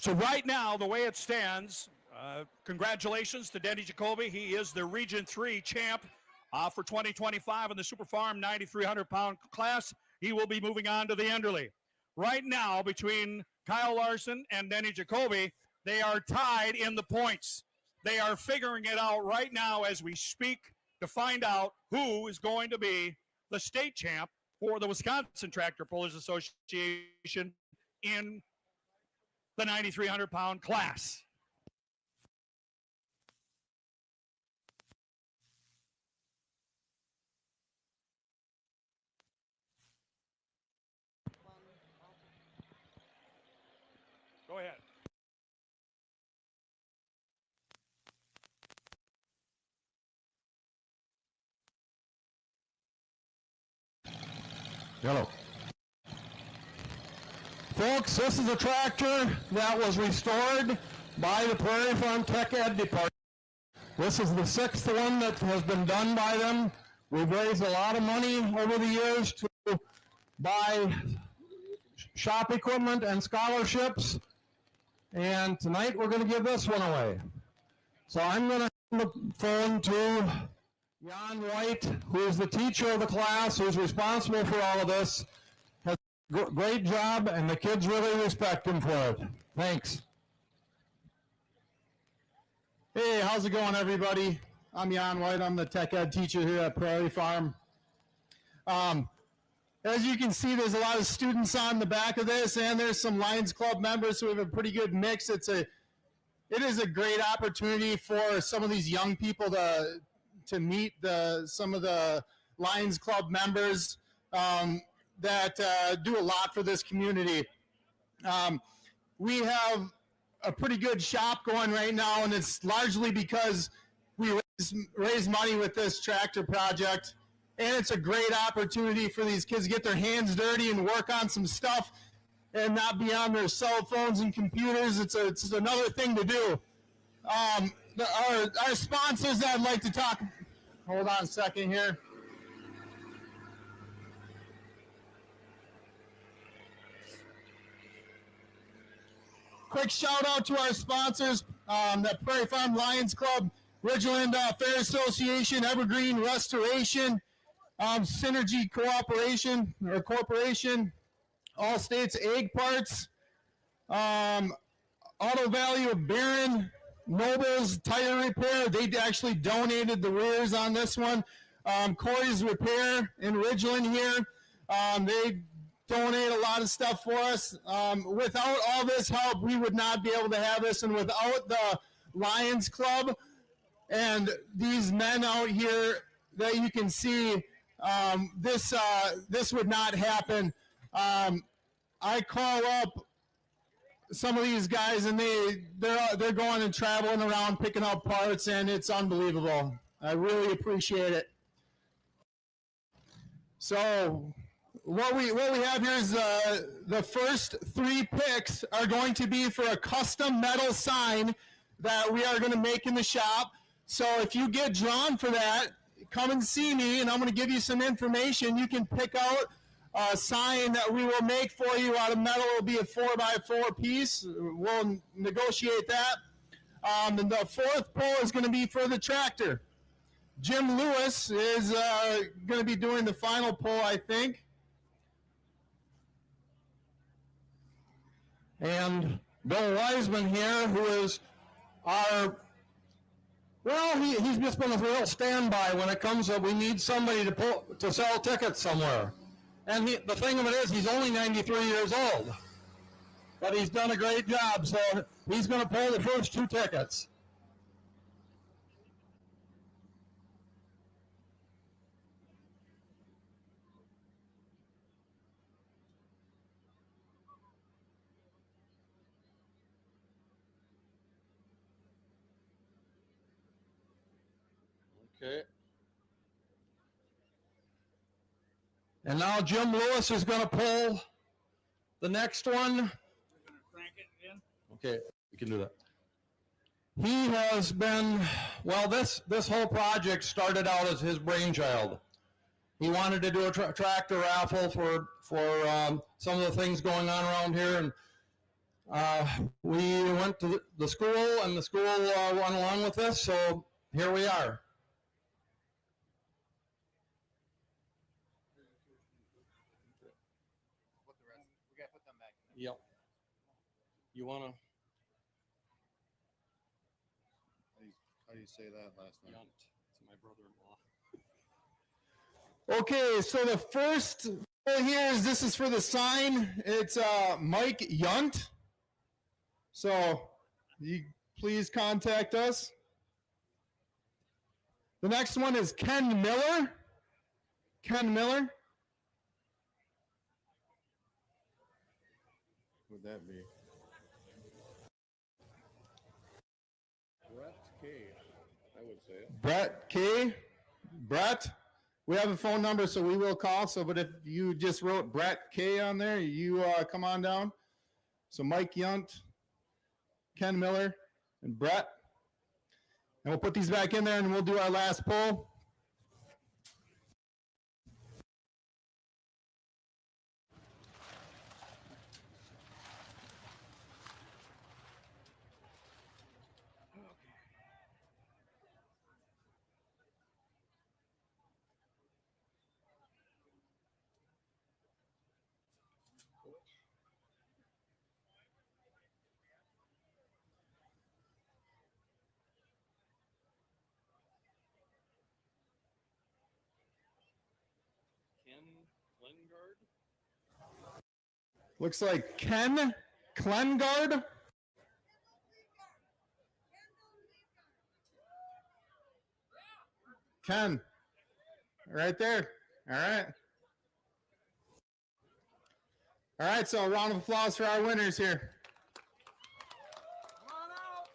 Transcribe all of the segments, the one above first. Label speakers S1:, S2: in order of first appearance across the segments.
S1: So right now, the way it stands, congratulations to Denny Jacoby. He is the Region 3 champ for 2025 in the Super Farm 9,300-pound class. He will be moving on to the Enderley. Right now, between Kyle Larson and Denny Jacoby, they are tied in the points. They are figuring it out right now as we speak to find out who is going to be the state champ for the Wisconsin Tractor Pullers Association in the 9,300-pound class. Go ahead.
S2: Hello. Folks, this is a tractor that was restored by the Prairie Farm Tech Ed Department. This is the 6th one that has been done by them. We've raised a lot of money over the years to buy shop equipment and scholarships. And tonight we're going to give this one away. So I'm going to hand the phone to Jan White, who is the teacher of the class, who's responsible for all of this. Has a great job, and the kids really respect him for it. Thanks.
S3: Hey, how's it going, everybody? I'm Jan White. I'm the tech ed teacher here at Prairie Farm. As you can see, there's a lot of students on the back of this, and there's some Lions Club members, so we have a pretty good mix. It is a great opportunity for some of these young people to meet some of the Lions Club members that do a lot for this community. We have a pretty good shop going right now, and it's largely because we raise money with this tractor project, and it's a great opportunity for these kids to get their hands dirty and work on some stuff and not be on their cell phones and computers. It's another thing to do. Our sponsors that I'd like to talk, hold on a second here. Quick shout out to our sponsors, the Prairie Farm Lions Club, Ridgeland Fair Association, Evergreen Restoration, Synergy Corporation, All States Egg Parts, Auto Value of Barron, Nobles Tire Repair. They actually donated the rears on this one. Corey's Repair in Ridgeland here. They donate a lot of stuff for us. Without all this help, we would not be able to have this, and without the Lions Club and these men out here that you can see, this would not happen. I call up some of these guys, and they're going and traveling around picking up parts, and it's unbelievable. I really appreciate it. So what we have here is the first 3 picks are going to be for a custom metal sign that we are going to make in the shop. So if you get drawn for that, come and see me, and I'm going to give you some information. You can pick out a sign that we will make for you out of metal. It will be a 4x4 piece. We'll negotiate that. And the 4th pull is going to be for the tractor. Jim Lewis is going to be doing the final pull, I think.
S2: And Bill Wiseman here, who is our, well, he's just been a real standby when it comes to we need somebody to sell tickets somewhere. And the thing of it is, he's only 93 years old. But he's done a great job, so he's going to pull the first 2 tickets. Okay. And now Jim Lewis is going to pull the next one.
S1: Crank it in.
S2: Okay, we can do that. He has been, well, this whole project started out as his brainchild. He wanted to do a tractor raffle for some of the things going on around here, and We went to the school, and the school went along with this, so here we are. Yep. You want to?
S4: How do you say that last name?
S2: Yunt. It's my brother-in-law.
S3: Okay, so the first here is this is for the sign. It's Mike Yunt. So you please contact us. The next one is Ken Miller. Ken Miller.
S4: Would that be? Brett K. I would say it.
S3: Brett K. Brett. We have a phone number, so we will call. So, but if you just wrote Brett K on there, you come on down. So Mike Yunt, Ken Miller, and Brett. And we'll put these back in there, and we'll do our last poll.
S2: Ken Lengard.
S3: Looks like Ken Klengard. Ken, right there. All right. All right, so a round of applause for our winners here.
S5: Come on out.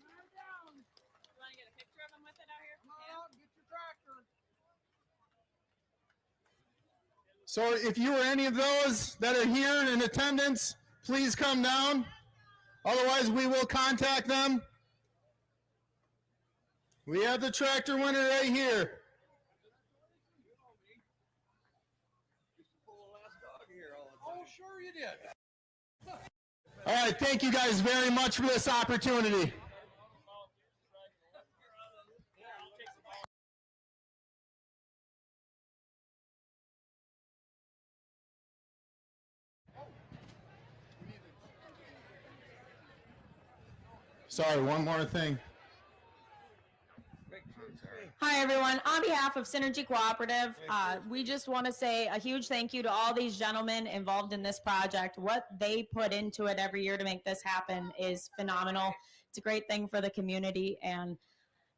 S5: Come on down. You want to get a picture of them with it out here? Come on out and get your tractor.
S3: So if you were any of those that are here in attendance, please come down. Otherwise, we will contact them. We have the tractor winner right here.
S2: Oh, sure you did.
S3: All right, thank you guys very much for this opportunity. Sorry, one more thing.
S6: Hi, everyone. On behalf of Synergy Cooperative, we just want to say a huge thank you to all these gentlemen involved in this project. What they put into it every year to make this happen is phenomenal. It's a great thing for the community, and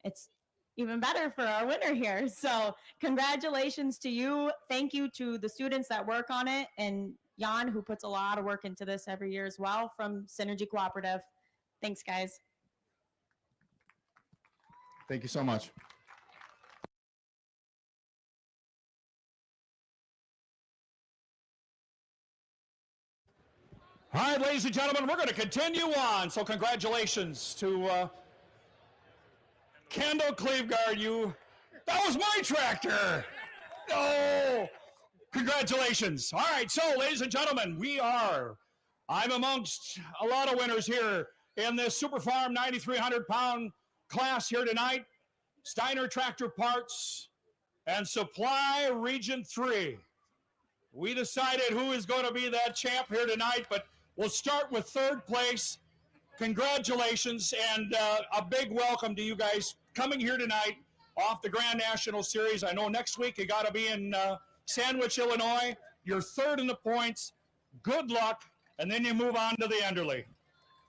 S6: it's even better for our winner here. So congratulations to you. Thank you to the students that work on it, and Jan, who puts a lot of work into this every year as well, from Synergy Cooperative. Thanks, guys.
S3: Thank you so much.
S1: All right, ladies and gentlemen, we're going to continue on. So congratulations to Kendall Cleveguard. That was my tractor. Oh, congratulations. All right, so ladies and gentlemen, I'm amongst a lot of winners here in this Super Farm 9,300-pound class here tonight. Steiner Tractor Parts and Supply Region 3. We decided who is going to be that champ here tonight, but we'll start with third place. Congratulations, and a big welcome to you guys coming here tonight off the Grand National Series. I know next week you got to be in Sandwich, Illinois. You're third in the points. Good luck, and then you move on to the Enderley.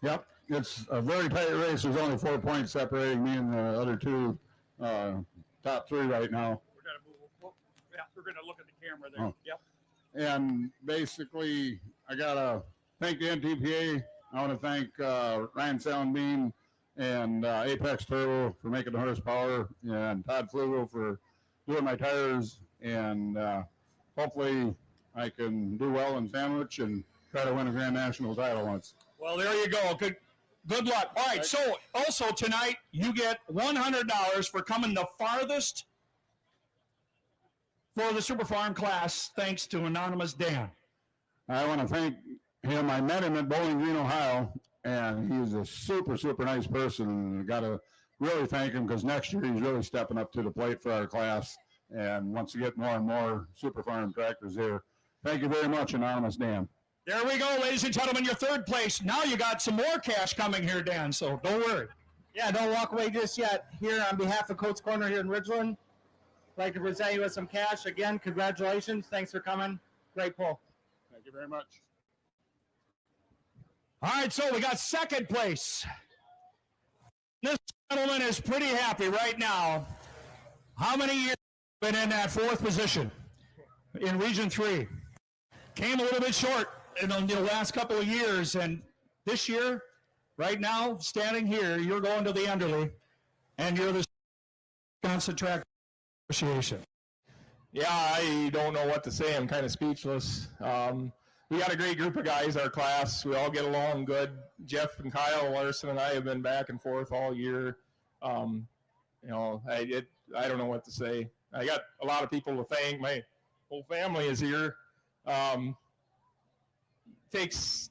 S7: Yep, it's a very tight race. There's only 4 points separating me and the other two top three right now.
S1: We're going to move. Yeah, we're going to look at the camera there.
S7: Oh.
S1: Yep.
S7: And basically, I got to thank the NTPA. I want to thank Ryan Soundbeam and Apex Turbo for making the horsepower, and Todd Flugel for doing my tires. And hopefully I can do well in Sandwich and try to win a Grand National title once.
S1: Well, there you go. Good luck. All right, so also tonight you get $100 for coming the farthest for the Super Farm class, thanks to Anonymous Dan.
S7: I want to thank him. I met him at Bowling Green, Ohio, and he's a super, super nice person. Got to really thank him because next year he's really stepping up to the plate for our class and wants to get more and more Super Farm tractors here. Thank you very much, Anonymous Dan.
S1: There we go, ladies and gentlemen, your third place. Now you got some more cash coming here, Dan, so don't worry.
S3: Yeah, don't walk away just yet. Here on behalf of Coates Corner here in Ridgeland, I'd like to present you with some cash. Again, congratulations. Thanks for coming. Great pull.
S7: Thank you very much.
S1: All right, so we got second place. This gentleman is pretty happy right now. How many years been in that fourth position in Region 3? Came a little bit short in the last couple of years, and this year, right now, standing here, you're going to the Underley, and you're the Wisconsin Track Association.
S8: Yeah, I don't know what to say. I'm kind of speechless. We got a great group of guys, our class. We all get along good. Jeff and Kyle Larson and I have been back and forth all year. I don't know what to say. I got a lot of people to thank. My whole family is here. Takes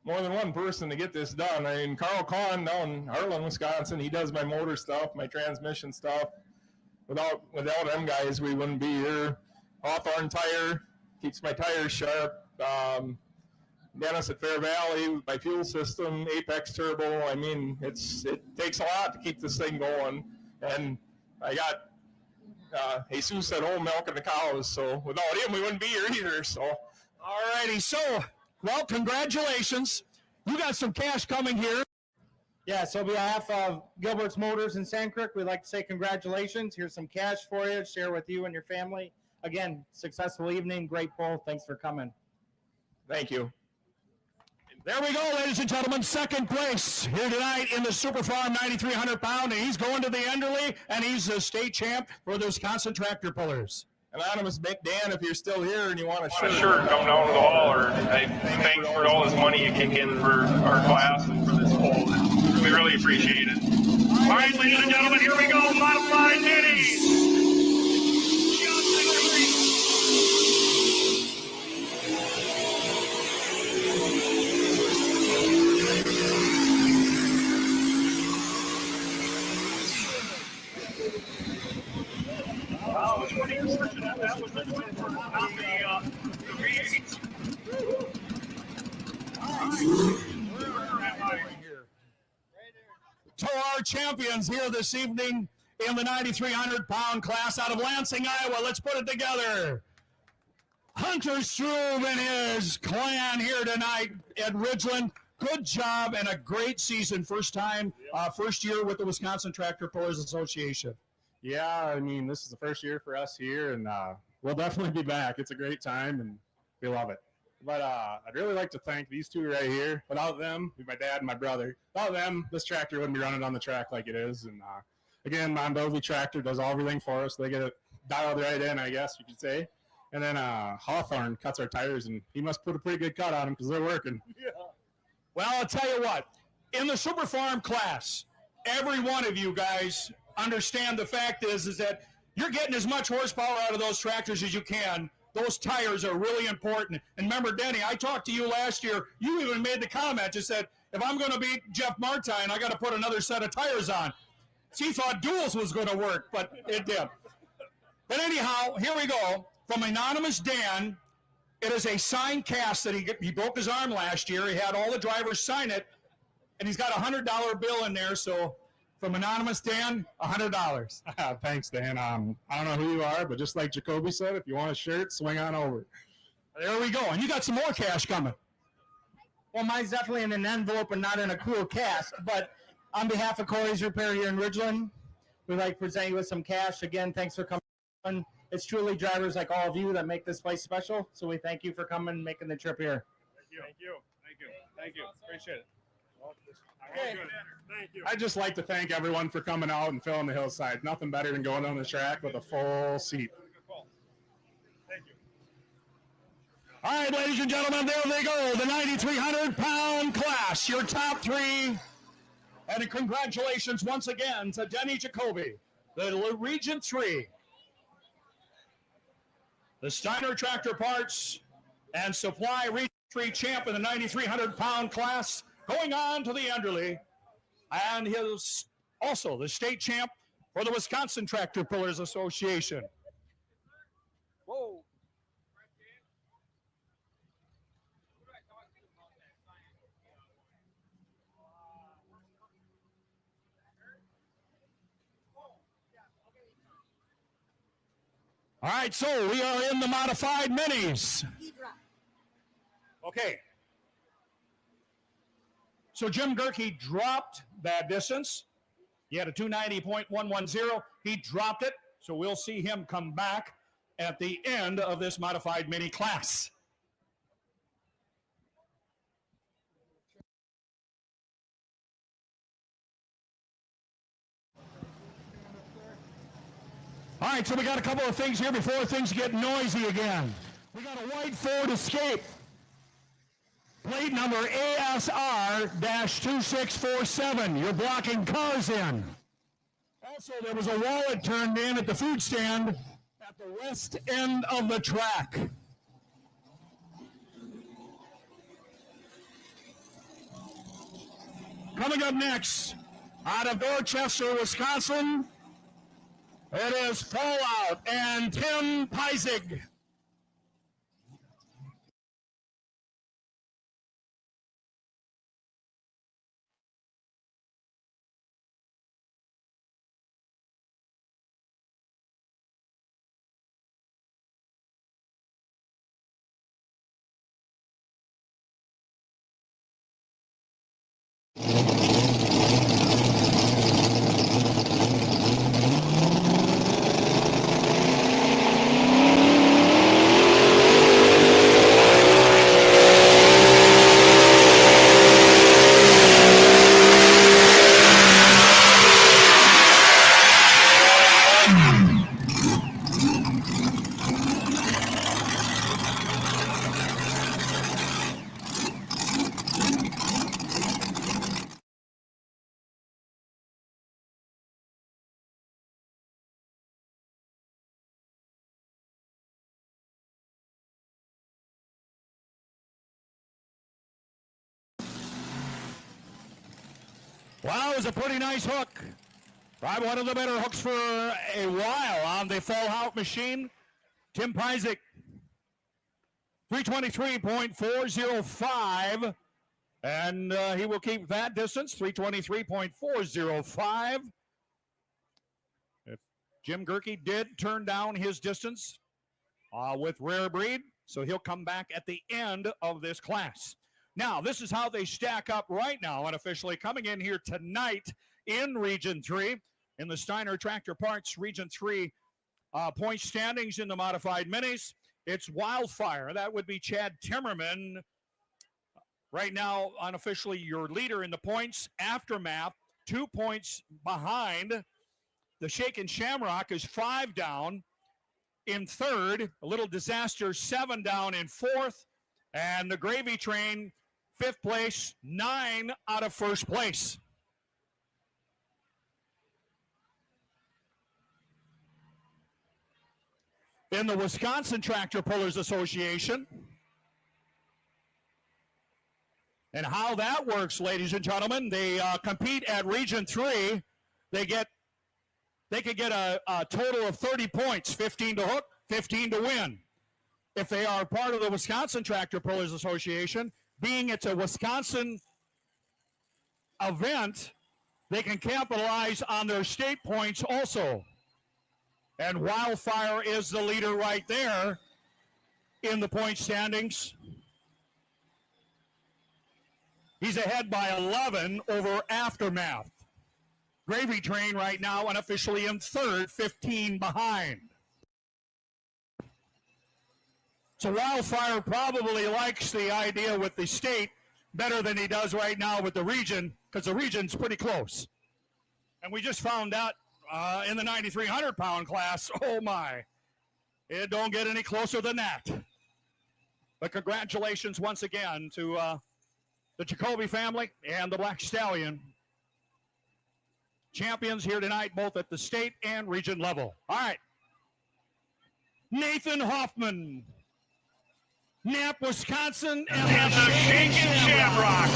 S8: more than one person to get this done. I mean, Carl Kahn down in Harlan, Wisconsin, he does my motor stuff, my transmission stuff. Without them guys, we wouldn't be here. Hawthorne Tire keeps my tires sharp. Dennis at Fair Valley, my fuel system, Apex Turbo. I mean, it takes a lot to keep this thing going. And I got Jesus at home milking the cows, so without him, we wouldn't be here either. So,
S1: All righty, so, well, congratulations. You got some cash coming here.
S3: Yeah, so on behalf of Gilbert's Motors in Sandcreek, we'd like to say congratulations. Here's some cash for you to share with you and your family. Again, successful evening, great pull. Thanks for coming.
S8: thank you.
S1: There we go, ladies and gentlemen. Second place here tonight in the Super Farm 9,300 pound, and he's going to the Enderley, and he's the state champ for the Wisconsin Tractor Pullers.
S8: Anonymous Dan, if you're still here and you want a shirt,
S9: come down to the hall, or thanks for all this money you kick in for our class and for this poll. We really appreciate it. All right, ladies and gentlemen, here we go. Modified minis. Wow, I was pretty fortunate. That was the twin for not the V8.
S1: To our champions here this evening in the 9,300 pound class out of Lansing, Iowa. Let's put it together. Hunter Struve and his clan here tonight at Ridgeland. Good job and a great season. First year with the Wisconsin Tractor Pullers Association.
S10: Yeah, I mean, this is the first year for us here, and we'll definitely be back. It's a great time, and we love it. But I'd really like to thank these two right here. Without them, my dad and my brother, without them, this tractor wouldn't be running on the track like it is. And again, Mondovi Tractor does everything for us. They get it dialed right in, I guess you could say. And then Hawthorne cuts our tires, and he must put a pretty good cut on them because they're working.
S1: Yeah. Well, I'll tell you what. In the Super Farm class, every one of you guys understand the fact is that you're getting as much horsepower out of those tractors as you can. Those tires are really important. And remember, Denny, I talked to you last year. You even made the comment. You said, if I'm going to beat Jeff Martine, I got to put another set of tires on. She thought duals was going to work, but it did. But anyhow, here we go. From Anonymous Dan, it is a signed cast that he broke his arm last year. He had all the drivers sign it, and he's got a $100 bill in there. So from Anonymous Dan, $100.
S10: Thanks, Dan. I don't know who you are, but just like Jacoby said, if you want a shirt, swing on over.
S1: There we go. And you got some more cash coming.
S3: Well, mine's definitely in an envelope and not in a cool cast. But on behalf of Corey's Repair here in Ridgeland, we'd like to present you with some cash. Again, thanks for coming. It's truly drivers like all of you that make this place special. So we thank you for coming and making the trip here.
S9: Thank you. Appreciate it.
S3: Okay.
S9: Thank you.
S10: I'd just like to thank everyone for coming out and filling the hillside. Nothing better than going on the track with a full seat.
S9: Thank you.
S1: All right, ladies and gentlemen, there they go. The 9,300 pound class, your top three. And congratulations once again to Denny Jacoby, the Region 3. The Steiner Tractor Parts and Supply Region Three champ in the 9,300-pound class, going on to the Enderley, and his also the state champ for the Wisconsin Tractor Pullers Association. Whoa. All right, so we are in the modified minis. Okay. So Jim Gerke dropped that distance. He had a 290.110. He dropped it, so we'll see him come back at the end of this modified mini class. All right, so we got a couple of things here before things get noisy again. We got a white Ford Escape. Plate number ASR-2647. You're blocking cars in. Also, there was a wallet turned in at the food stand at the west end of the track. Coming up next, out of Dorchester, Wisconsin, it is Fallout and Tim Peisig. Wow, it was a pretty nice hook. Probably one of the better hooks for a while on the Fallout machine. Tim Peisig, 323.405, and he will keep that distance, 323.405. If Jim Gerke did turn down his distance with Rare Breed, so he'll come back at the end of this class. Now, this is how they stack up right now, unofficially coming in here tonight in Region 3 in the Steiner Tractor Parts Region 3 point standings in the modified minis. It's Wildfire. That would be Chad Timmerman. Right now, unofficially, your leader in the points. Aftermath, 2 points behind. The Shaken Shamrock is 5 down in third. A Little Disaster, 7 down in fourth. And the Gravy Train, 5th place, 9 out of first place. In the Wisconsin Tractor Pullers Association. And how that works, ladies and gentlemen, they compete at Region 3. They could get a total of 30 points, 15 to hook, 15 to win. If they are part of the Wisconsin Tractor Pullers Association, being it's a Wisconsin event, they can capitalize on their state points also. And Wildfire is the leader right there in the point standings. He's ahead by 11 over Aftermath. Gravy Train right now unofficially in third, 15 behind. So Wildfire probably likes the idea with the state better than he does right now with the region, because the region's pretty close. And we just found out in the 9,300-pound class, oh my, it don't get any closer than that. But congratulations once again to the Jacoby family and the Black Stallion. Champions here tonight, both at the state and region level. All right. Nathan Hoffman. Knapp, Wisconsin,
S9: And the Shaking Shamrock.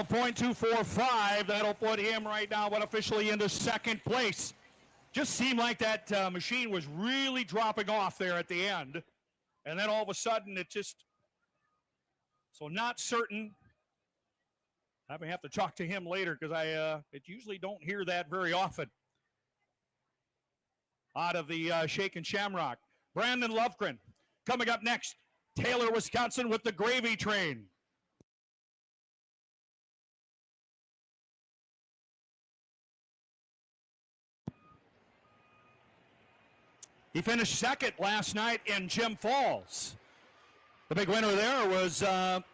S1: .245. That'll put him right now, but officially into second place. Just seemed like that machine was really dropping off there at the end. And then all of a sudden it just, so not certain. I may have to talk to him later because it usually don't hear that very often out of the Shakin' Shamrock. Brandon Lovegren coming up next. Taylor, Wisconsin with the Gravy Train. He finished second last night in Jim Falls. The big winner there was Chad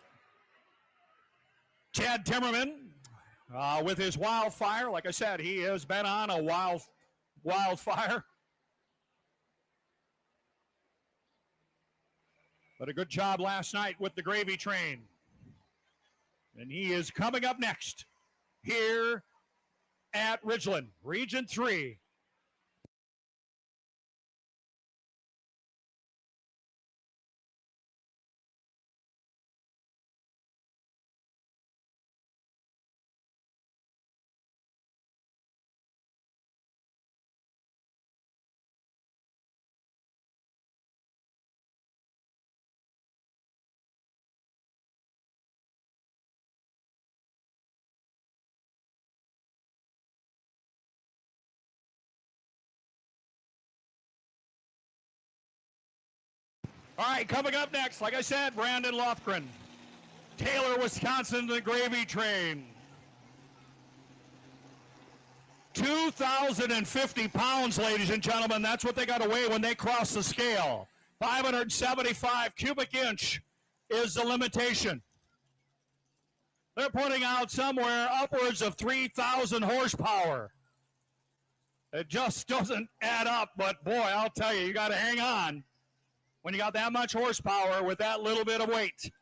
S1: Timmerman with his Wildfire. Like I said, he has been on a wildfire. But a good job last night with the Gravy Train. And he is coming up next here at Ridgeland, Region 3. All right, coming up next, like I said, Brandon Lofgren. Taylor, Wisconsin, the Gravy Train. 2,050 pounds, ladies and gentlemen. That's what they got to weigh when they cross the scale. 575 cubic inch is the limitation. They're putting out somewhere upwards of 3,000 horsepower. It just doesn't add up, but boy, I'll tell you, you got to hang on when you got that much horsepower with that little bit of weight.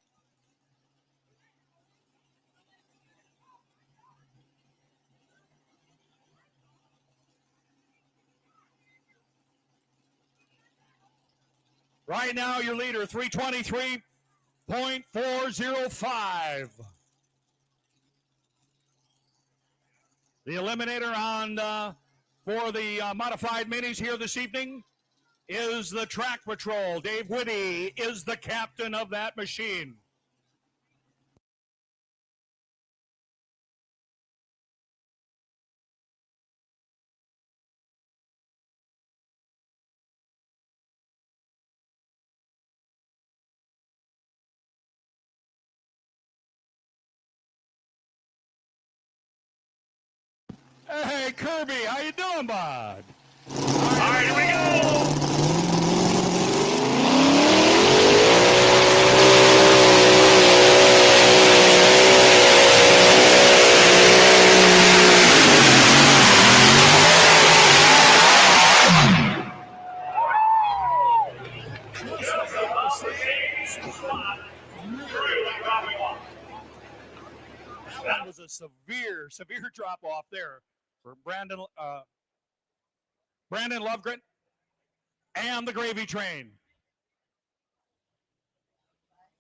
S1: Right now, your leader, 323.405. The eliminator on for the modified minis here this evening is the Track Patrol. Dave Whitty is the captain of that machine. Hey, Kirby, how you doing, bud?
S9: All right, here we go.
S1: That was a severe drop off there for Brandon Lovegren and the Gravy Train.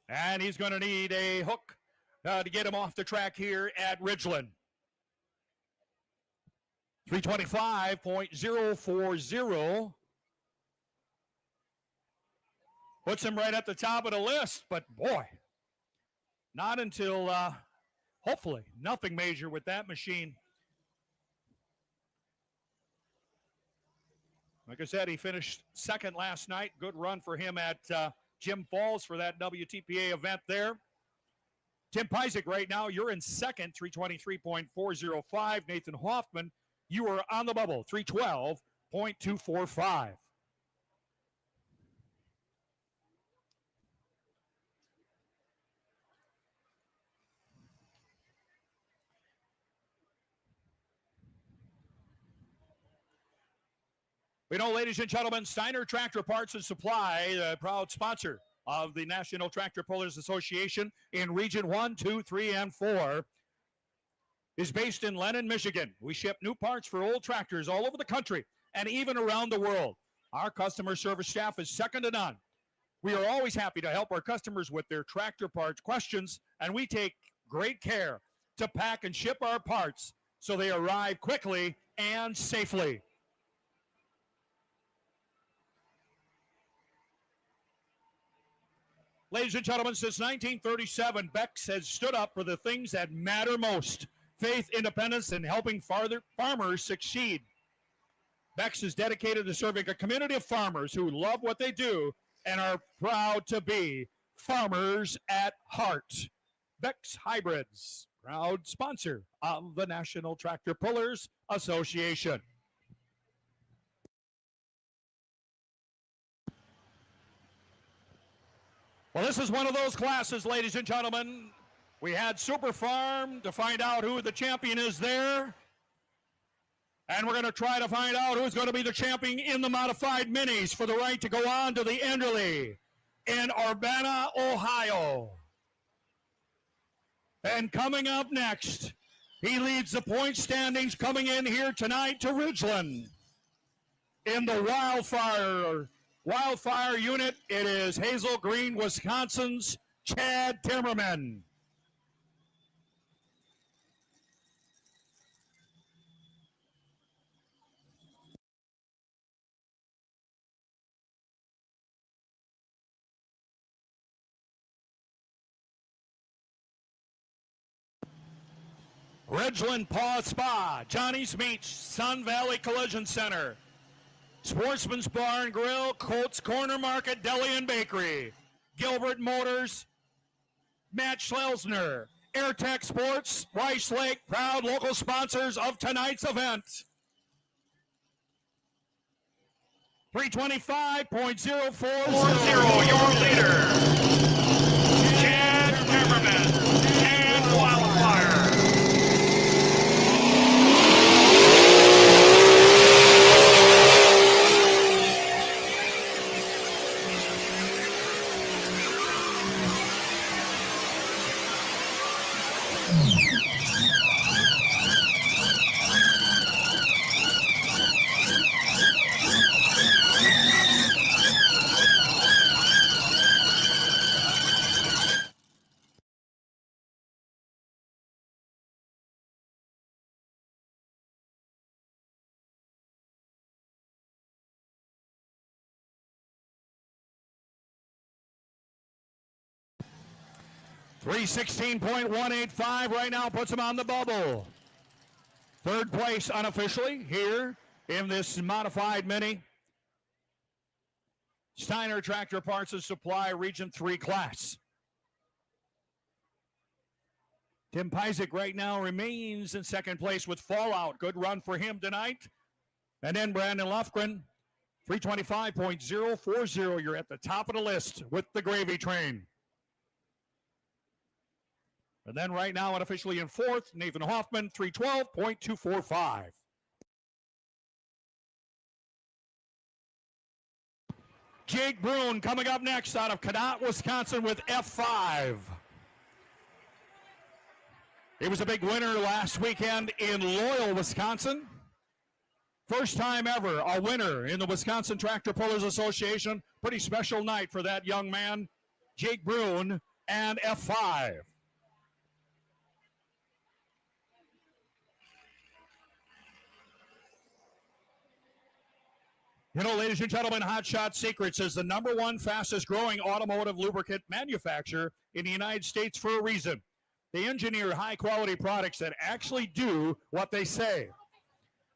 S1: And he's going to need a hook to get him off the track here at Ridgeland. 325.040 puts him right at the top of the list, but boy, not until hopefully nothing major with that machine. Like I said, he finished second last night. Good run for him at Jim Falls for that WTPA event there. Tim Pizek right now, you're in second, 323.405. Nathan Hoffman, you are on the bubble, 312.245. We know, ladies and gentlemen, Steiner Tractor Parts and Supply, the proud sponsor of the National Tractor Pullers Association in Region 1, 2, 3, and 4, is based in Lennon, Michigan. We ship new parts for old tractors all over the country and even around the world. Our customer service staff is second to none. We are always happy to help our customers with their tractor parts questions, and we take great care to pack and ship our parts so they arrive quickly and safely. Ladies and gentlemen, since 1937, Beck's has stood up for the things that matter most: faith, independence, and helping farmers succeed. Beck's is dedicated to serving a community of farmers who love what they do and are proud to be farmers at heart. Beck's Hybrids, proud sponsor of the National Tractor Pullers Association. Well, this is one of those classes, ladies and gentlemen. We had Super Farm to find out who the champion is there. And we're going to try to find out who's going to be the champion in the modified minis for the right to go on to the Enderley in Urbana, Ohio. And coming up next, he leads the point standings coming in here tonight to Ridgeland. In the Wildfire unit, it is Hazel Green, Wisconsin's Chad Timmerman. Ridgeland Paw Spa, Johnny's Meats, Sun Valley Collision Center, Sportsman's Bar and Grill, Colts Corner Market, Deli and Bakery, Gilbert Motors, Matt Schlesner, AirTech Sports, Rice Lake, proud local sponsors of tonight's event. 325.040, your leader, Chad Timmerman and Wildfire. $316.185 right now puts him on the bubble. Third place unofficially here in this modified mini. Steiner Tractor Parts and Supply Region 3 class. Tim Pizek right now remains in second place with Fallout. Good run for him tonight. And then Brandon Lufgren, 325.040. You're at the top of the list with the gravy train. And then right now, unofficially in fourth, Nathan Hoffman, 312.245. Jake Brune coming up next out of Cadott, Wisconsin with F5. He was a big winner last weekend in Loyal, Wisconsin. First time ever a winner in the Wisconsin Tractor Pullers Association. Pretty special night for that young man, Jake Brune and F5. You know, ladies and gentlemen, Hot Shot Secrets is the #1 fastest growing automotive lubricant manufacturer in the United States for a reason. They engineer high quality products that actually do what they say.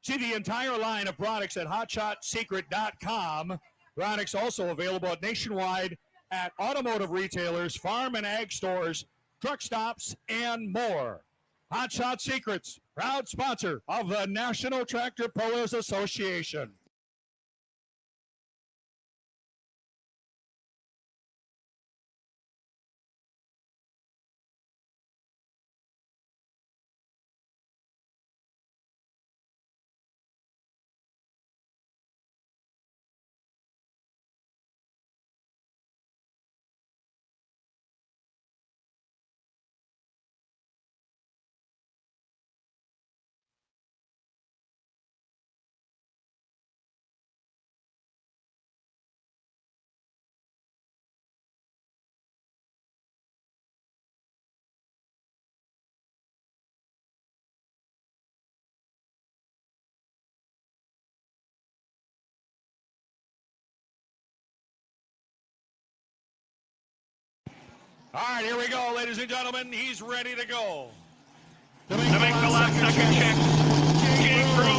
S1: See the entire line of products at hotshotsecret.com. Products also available nationwide at automotive retailers, farm and ag stores, truck stops, and more. Hot Shot Secrets, proud sponsor of the National Tractor Pullers Association. All right, here we go, ladies and gentlemen. He's ready to go.
S9: To make the last second check, Jake Brewer.